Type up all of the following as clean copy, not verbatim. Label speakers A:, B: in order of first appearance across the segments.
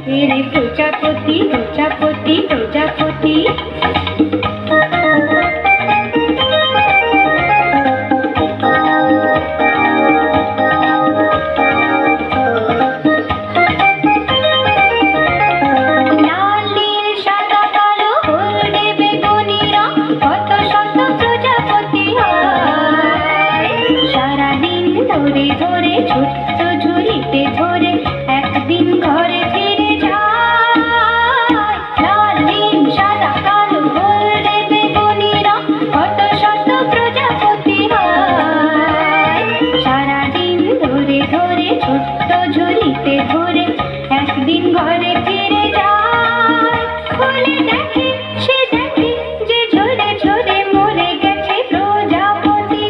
A: রে প্রজাপতি প্রজাপতি প্রজাপতি ধরে ধরে ছোট্ট ঝুড়িতে ধরে একদিন ঘরে ফিরে যায়। লাল নীল সাদা কালো হলদে বেগুনি রং কত শত প্রজাপতি হয়। সারাদিন ধরে ধরে ছোট্ট ঝুড়িতে ধরে একদিন ঘরে ফিরে যায়। খুলে দেখে সে দেখে যে ঝরে ঝরে মরে গেছে প্রজাপতি।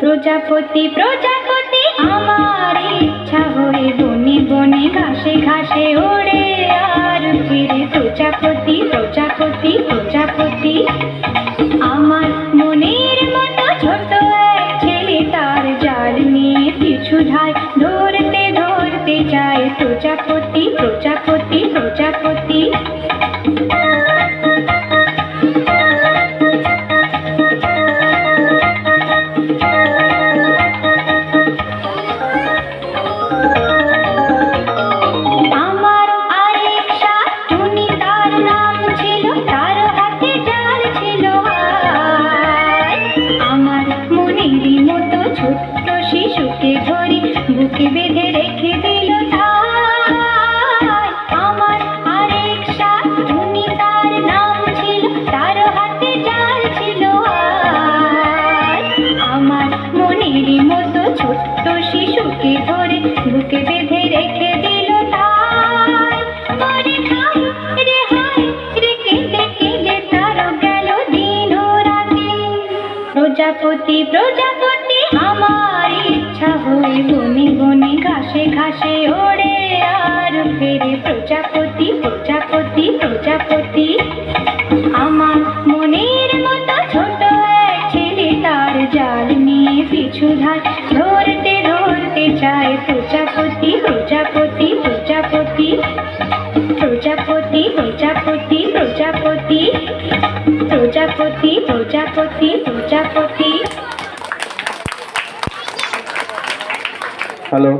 A: প্রজাপতি প্রজাপতি আমার ইচ্ছা হয়ে বনে বনে ঘাসে ঘাসে ওড়ে আর ফিরে। প্রজাপতি প্রজাপতি প্রজাপতি আমার মনের মতো ছোট এক ছেলে তার জাল নিয়ে পিছু ধায় ধরতে ধরতে যায়। প্রজাপতি প্রজাপতি প্রজাপতি ছোট্ট শিশুকে ধরে বুকে বেঁধে রেখে দিল ঠায়। আমার আরেক শাকচুনি তার নাম ছিল, তার হাতে জাল ছিল আর। আমার মনেরই মতো ছোট্ট শিশুকে ধরে বুকে বেঁধে রেখে দিল ঠায়। মরে হায় রে হায় রে কেঁদে কেঁদে তার গেল দিন ও রাতে। প্রজাপতি প্রজাপতি আমার ইচ্ছা হয়ে বনে বনে ঘাসে ঘাসে ওড়ে আর ফেরে। প্রজাপতি প্রজাপতি প্রজাপতি আমার মনের মতো ছোট এক ছেলে তার জাল নিয়ে পিছু ধায় ধরতে ধরতে যায়। প্রজাপতি প্রজাপতি প্রজাপতি প্রজাপতি প্রজাপতি প্রজাপতি প্রজাপতি প্রজাপতি প্রজাপতি।
B: হ্যালো।